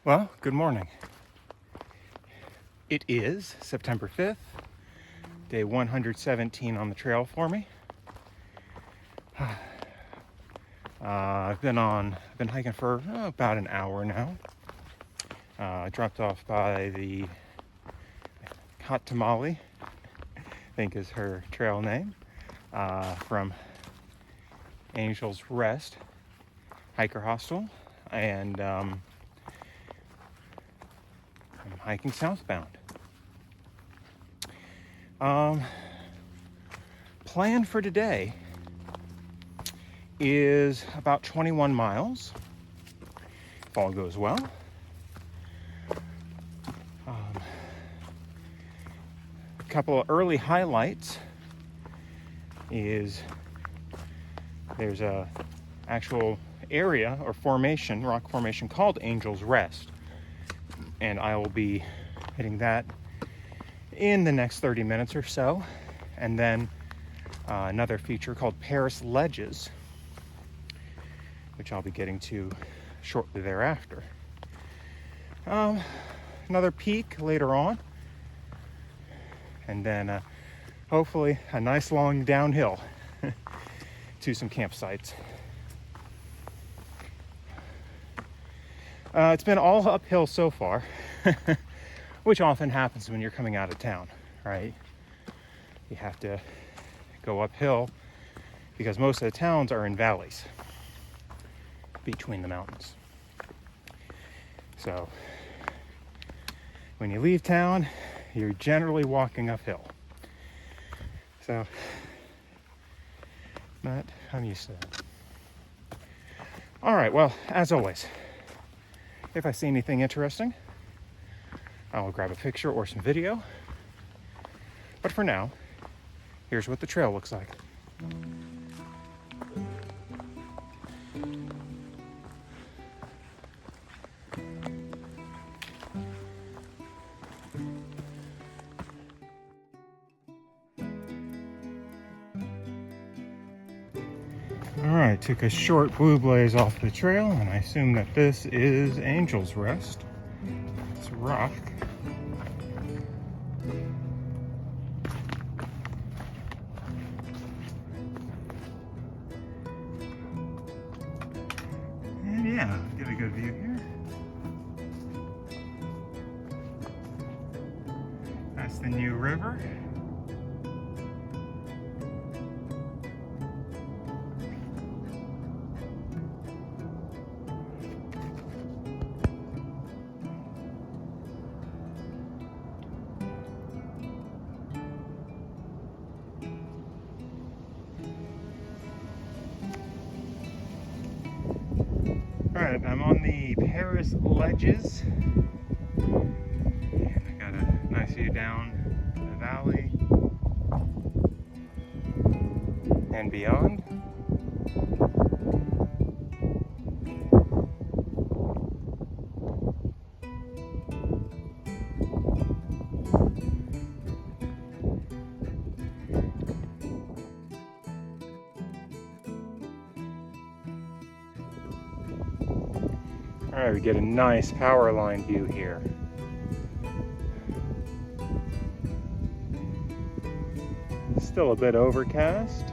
Well, good morning. It is September 5th, day 117 on the trail for me. I've been hiking for about an hour now. Dropped off by the Hot Tamale, I think is her trail name, from Angel's Rest Hiker Hostel, and I'm hiking southbound. Plan for today is about 21 miles, if all goes well. A couple of early highlights is there's a actual area or formation, rock formation called Angel's Rest, and I will be hitting that in the next 30 minutes or so, and then another feature called Paris Ledges, which I'll be getting to shortly thereafter. Another peak later on, and then hopefully a nice long downhill to some campsites. It's been all uphill so far, which often happens when you're coming out of town, right? You have to go uphill because most of the towns are in valleys between the mountains. So when you leave town, you're generally walking uphill. So, but I'm used to that. All right, well, as always, if I see anything interesting, I will grab a picture or some video. But for now, here's what the trail looks like. All right, took a short blue blaze off the trail, and I assume that this is Angel's Rest. It's a rock. And yeah, get a good view here. That's the New River. Alright, I'm on the Paris Ledges, and I got a nice view down the valley and beyond. Alright, we get a nice power line view here. Still a bit overcast,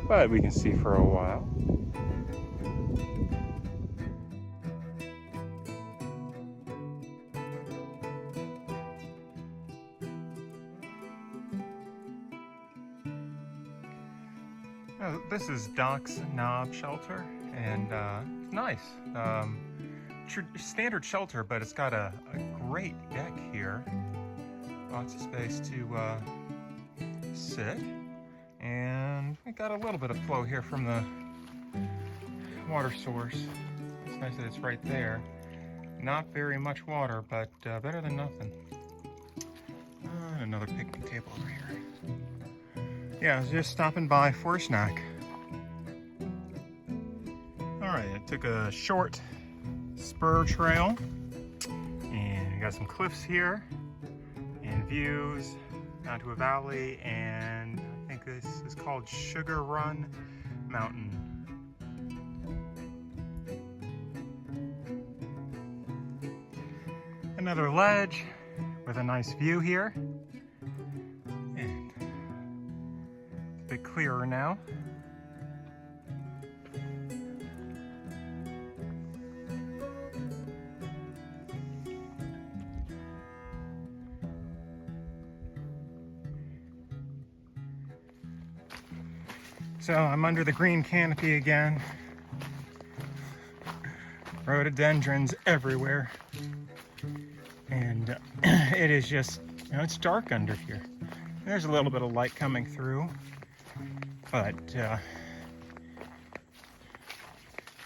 but we can see for a while. This is Doc's Knob Shelter, and it's nice. Standard shelter, but it's got a great deck here. Lots of space to sit, and we got a little bit of flow here from the water source. It's nice that it's right there. Not very much water, but better than nothing. And another picnic table over here. Yeah, I was just stopping by for a snack. Alright, I took a short spur trail, and we got some cliffs here and views down to a valley, and I think this is called Sugar Run Mountain. Another ledge with a nice view here. And a bit clearer now. So I'm under the green canopy again. Rhododendrons everywhere. And it is just, it's dark under here. There's a little bit of light coming through, but it's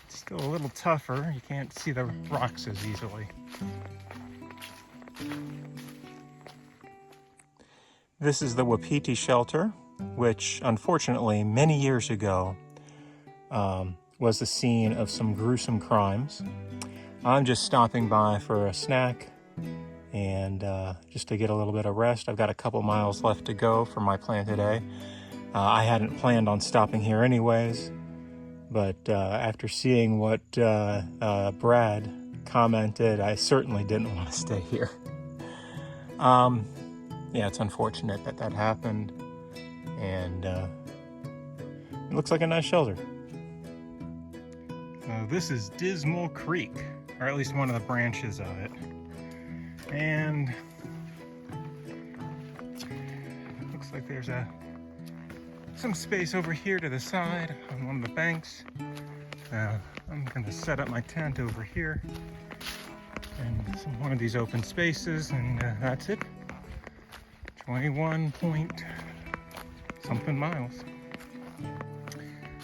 still a little tougher. You can't see the rocks as easily. This is the Wapiti shelter, which unfortunately many years ago was the scene of some gruesome crimes. I'm just stopping by for a snack and just to get a little bit of rest. I've got a couple miles left to go for my plan today. I hadn't planned on stopping here anyways, but after seeing what Brad commented, I certainly didn't want to stay here. Yeah, it's unfortunate that that happened, and it looks like a nice shelter. This is Dismal Creek, or at least one of the branches of it. And it looks like there's some space over here to the side on one of the banks. I'm going to set up my tent over here in one of these open spaces, and that's it. 21 point something miles.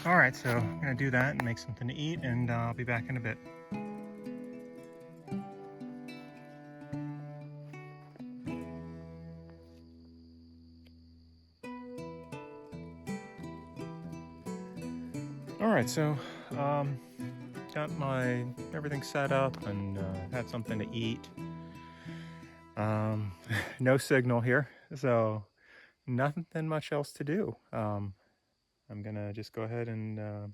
All right, so I'm gonna do that and make something to eat, and I'll be back in a bit. All right, so got my everything set up and had something to eat. No signal here, so nothing much else to do. I'm gonna just go ahead and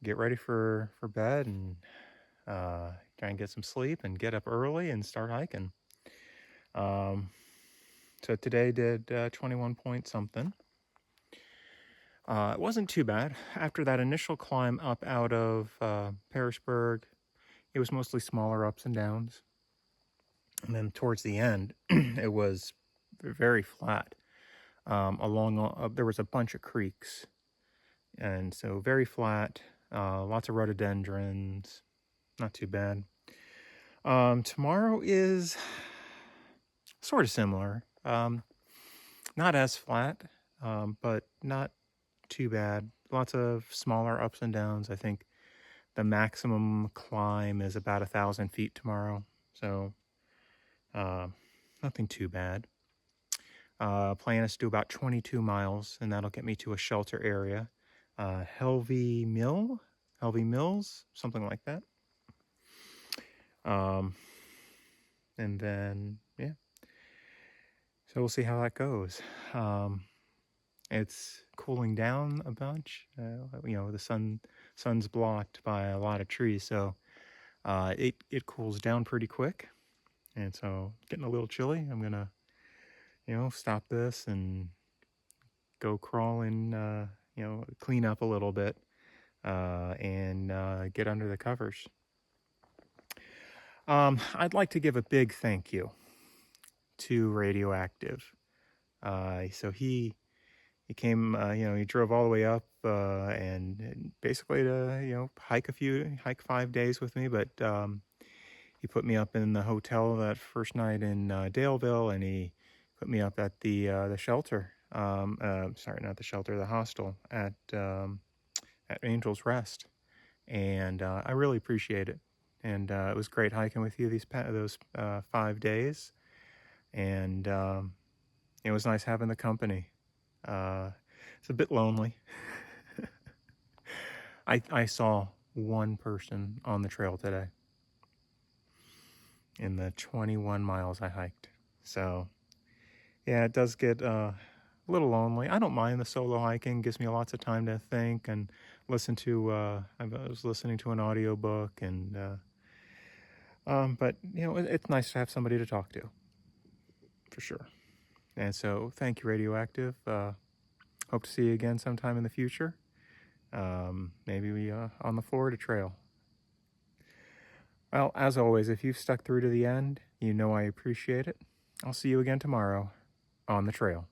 get ready for bed and try and get some sleep and get up early and start hiking. So today did 21 point something. It wasn't too bad. After that initial climb up out of Pearisburg, it was mostly smaller ups and downs. And then towards the end, it was very flat. There was a bunch of creeks, and so very flat, lots of rhododendrons, not too bad. Tomorrow is sort of similar, not as flat, but not too bad. Lots of smaller ups and downs. I think the maximum climb is about 1,000 feet tomorrow, so nothing too bad. Plan is to do about 22 miles, and that'll get me to a shelter area. Helvey Mills, something like that. And then, yeah. So we'll see how that goes. It's cooling down a bunch. The sun's blocked by a lot of trees, so it cools down pretty quick. And so getting a little chilly. I'm gonna stop this and go crawl and, clean up a little bit and get under the covers. I'd like to give a big thank you to Radioactive. So he came, he drove all the way up and basically to, hike 5 days with me, but he put me up in the hotel that first night in Daleville, and he put me up at the shelter. Sorry, not the shelter, the hostel at Angel's Rest, and I really appreciate it. And it was great hiking with you those 5 days, and it was nice having the company. It's a bit lonely. I saw one person on the trail today in the 21 miles I hiked. So yeah, it does get a little lonely. I don't mind the solo hiking. Gives me lots of time to think and listen to, I was listening to an audiobook and But, it's nice to have somebody to talk to, for sure. And so, thank you, Radioactive. Hope to see you again sometime in the future. Maybe we on the Florida Trail. Well, as always, if you've stuck through to the end, you know I appreciate it. I'll see you again tomorrow on the trail.